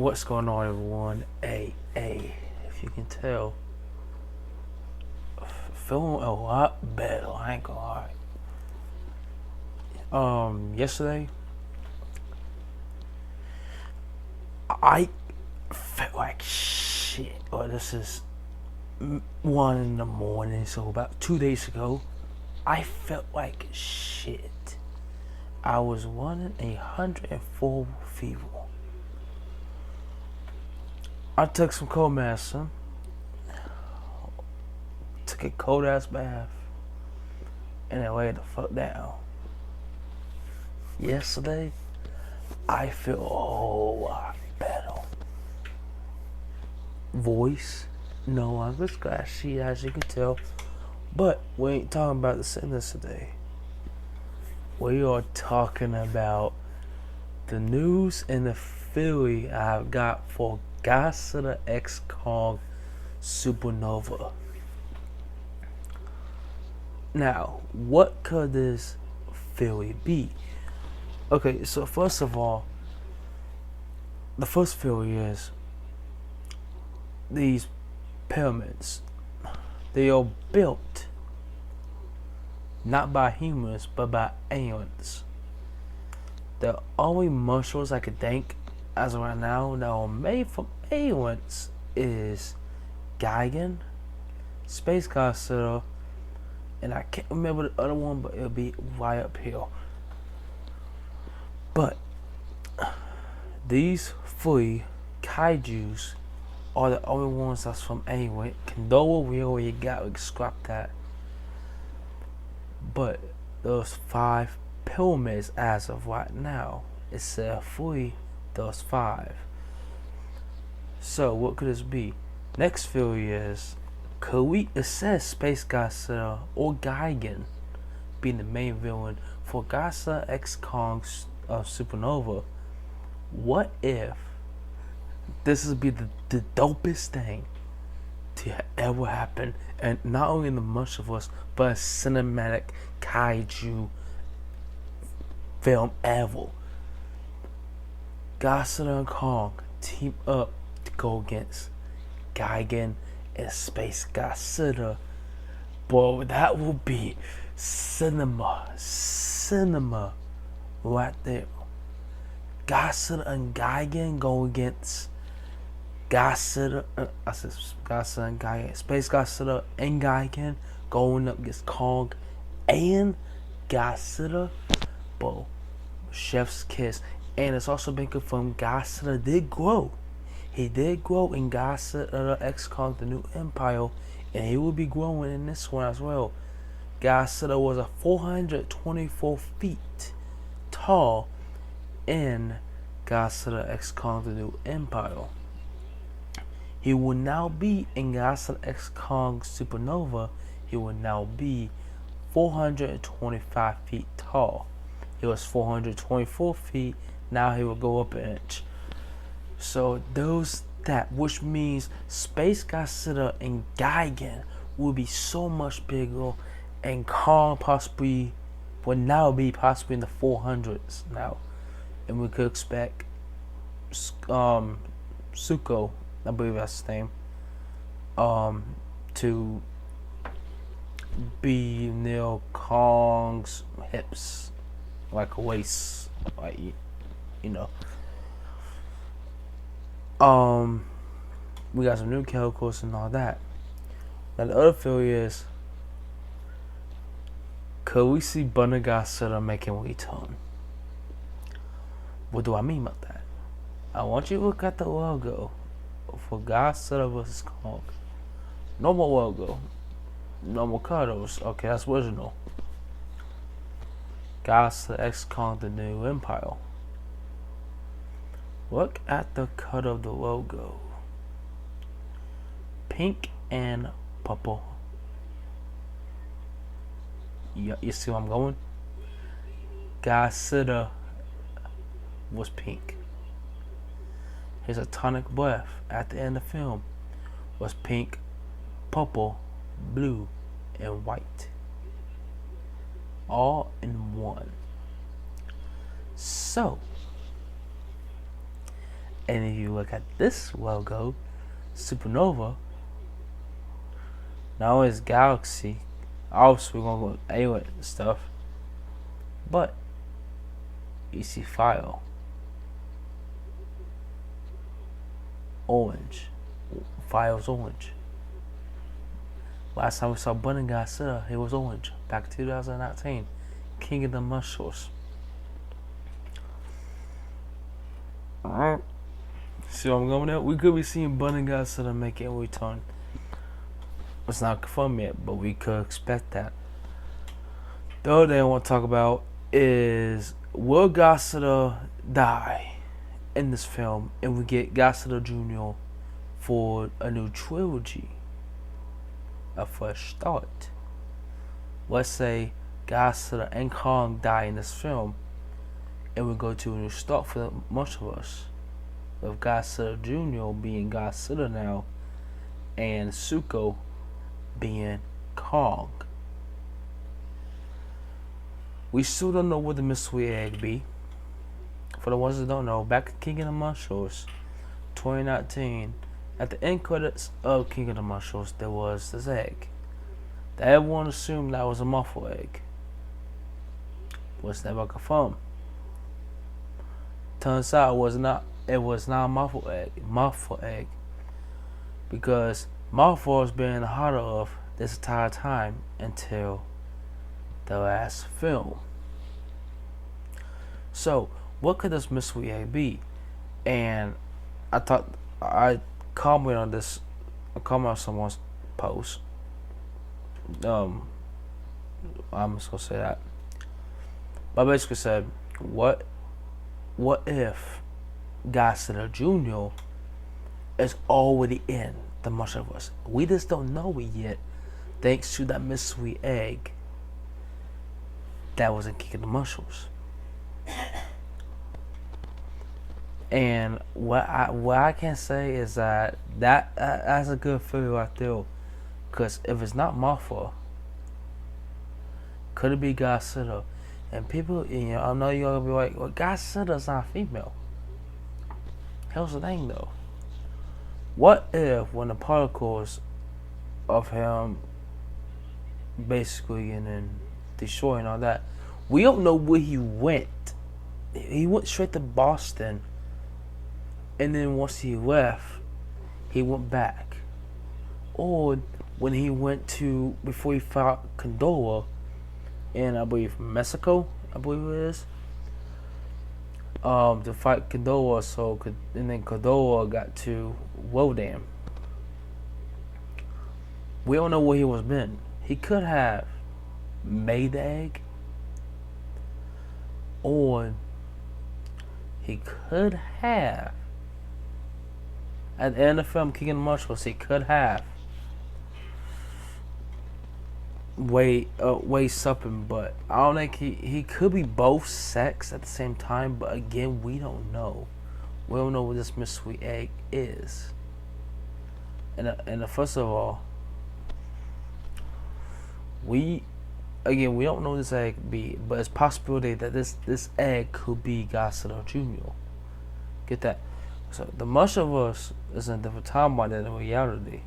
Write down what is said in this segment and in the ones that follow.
What's going on, everyone? If you can tell, feeling a lot better. I ain't gonna lie. Yesterday, I felt like shit. Well, this is 1 in the morning, so about 2 days ago, I felt like shit. I was running 104 fever. I took some cold medicine, took a cold ass bath, and then laid the fuck down. Yesterday, I feel a whole lot better. Voice, no, I'm just scratchy as you can tell, but we ain't talking about the sickness today. We are talking about the news and the theory I've got for Godzilla X Kong Supernova. Now, what could this theory be? Okay, so first of all, the first theory is these pyramids. They are built not by humans but by aliens. The only monsters I could think as of right now that are made from aliens is Gigan, Space Godzilla, and I can't remember the other one, but it'll be right up here. But these three kaijus are the only ones that's from alien. Kondoa, we already got, we scrapped that. But those 5 pyramids as of right now, instead of 3, there's 5. So what could this be? Next theory is, could we, it says Space Godzilla or Gigan being the main villain for Godzilla X Kong Supernova. What if this would be the dopest thing to ever happen, and not only in the multiverse but a cinematic kaiju film ever? Godzilla and Kong team up to go against Gigan and Space Godzilla. Boy, that will be cinema right there. Godzilla and Gigan go against Godzilla and Gigan. Space Godzilla and Gigan going up against Kong and Godzilla. Boy, chef's kiss. And it's also been confirmed Godzilla did grow. He did grow in Godzilla X Kong: The New Empire, and he will be growing in this one as well. Godzilla was a 424 feet tall in Godzilla X Kong: The New Empire. He will now be in Godzilla X Kong Supernova. He will now be 425 feet tall. He was 424 feet. Now he will go up an inch. So which means Space Godzilla and Gigan will be so much bigger, and Kong possibly will now be possibly in the 400s now, and we could expect Suko, I believe that's his name, to be near Kong's hips, like a waist, like, you know. We got some new characters and all that. Now the other theory is, could we see Bunny Godzilla making a return? What do I mean by that? I want you to look at the logo for Godzilla vs. Kong. Normal logo, normal colors. Okay, that's original. Godzilla X Kong: The New Empire. Look at the cut of the logo. Pink and purple. You see where I'm going? Godzilla was pink. His atomic breath at the end of the film was pink, purple, blue, and white. All in one. So, And if you look at this logo, supernova, not only is galaxy, obviously we're gonna go alien stuff, but you see fire, orange, fire's orange. Last time we saw Bunny Godzilla, it was orange. Back in 2019, King of the Mushrooms. Alright. See what I'm going at? We could be seeing Bunny Godzilla make a return. It's not confirmed yet, but we could expect that. The other thing I want to talk about is, will Godzilla die in this film and we get Godzilla Jr. for a new trilogy? A fresh start. Let's say Godzilla and Kong die in this film and we go to a new start for the monsterverse, with Godzilla Jr. being Godzilla now and Suko being Kong. We still don't know what the mystery egg be. For the ones that don't know, back in King of the Mushrooms 2019, at the end credits of King of the Mushrooms, there was this egg that everyone assumed that was a muffle egg. Was never confirmed. Turns out it was not a muffle egg. Because Malfoy has been in the heart of this entire time until the last film. So, what could this mystery egg be? And I thought I commented on this. I commented on someone's post. I'm just gonna say that. But I basically said, what if Godzilla Jr. is already in the multiverse? We just don't know it yet, thanks to that mystery egg that was in King of the Mushrooms. And what I can say is that's a good theory right there. Because if it's not Mothra, could it be Godzilla? And people, I know you're gonna be like, well, Godzilla's not female. Here's the thing though. What if when the particles of him basically and then destroying all that, we don't know where he went. He went straight to Boston, and then once he left, he went back. Or when he went to, before he fought Condola in, I believe, Mexico, I believe it is, to fight Condola, and then Condola got to Wodan. We don't know where he was been. He could have made the egg, or he could have, at the end of the film King of the Mushrooms, he could have way something, but I don't think he could be both sex at the same time. But again, we don't know. We don't know what this mystery egg is. And first of all, we don't know what this egg could be, but it's a possibility that this egg could be Godzilla Jr. Get that? So the multiverse is in a different timeline than reality.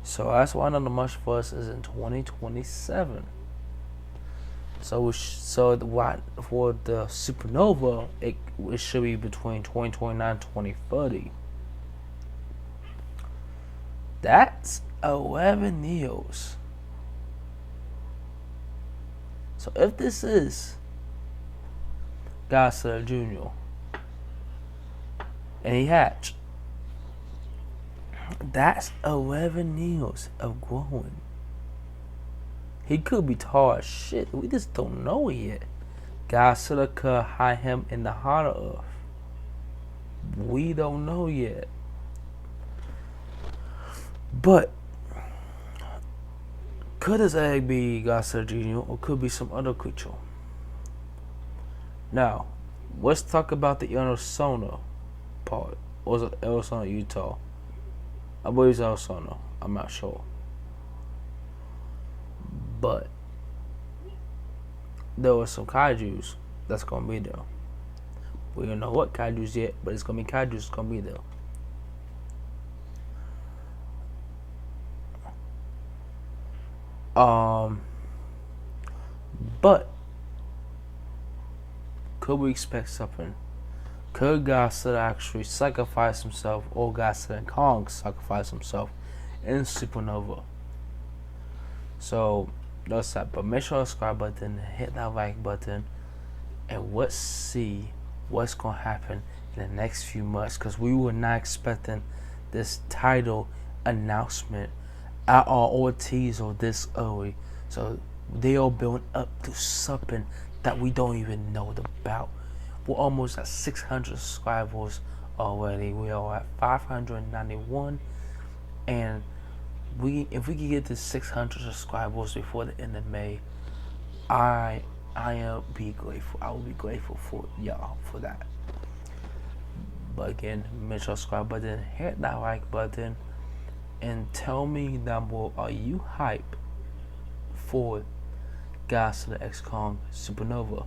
So that's why I know the multiverse is in 2027. So for the supernova, it should be between 2029 and 2030. That's 11 years. So if this is Godzilla Jr. and he hatched, that's 11 years of growing. He could be tall as shit. We just don't know it yet. Godzilla could hide him in the heart of Earth. We don't know yet. But could this egg be Godzilla Jr. or could be some other creature? Now, let's talk about the Arizona part. Or was it Arizona, Utah? I believe it's Arizona. I'm not sure. But there were some kaijus that's gonna be there. We don't know what kaiju's yet, but it's gonna be kaiju's. It's gonna be there. Um, but could we expect something? Could Godzilla actually sacrifice himself, or Godzilla and Kong sacrifice himself in supernova? So that's that. But make sure to subscribe button, hit that like button, and let's see what's gonna happen in the next few months. Because we were not expecting this title announcement at all, or teaser this early. So they are building up to something that we don't even know about. We're almost at 600 subscribers already. We are at 591, and if we can get to 600 subscribers before the end of May, I will be grateful. I will be grateful for y'all for that. But again, make sure to subscribe button, hit that like button, and tell me down below, are you hype for Godzilla X Kong Supernova?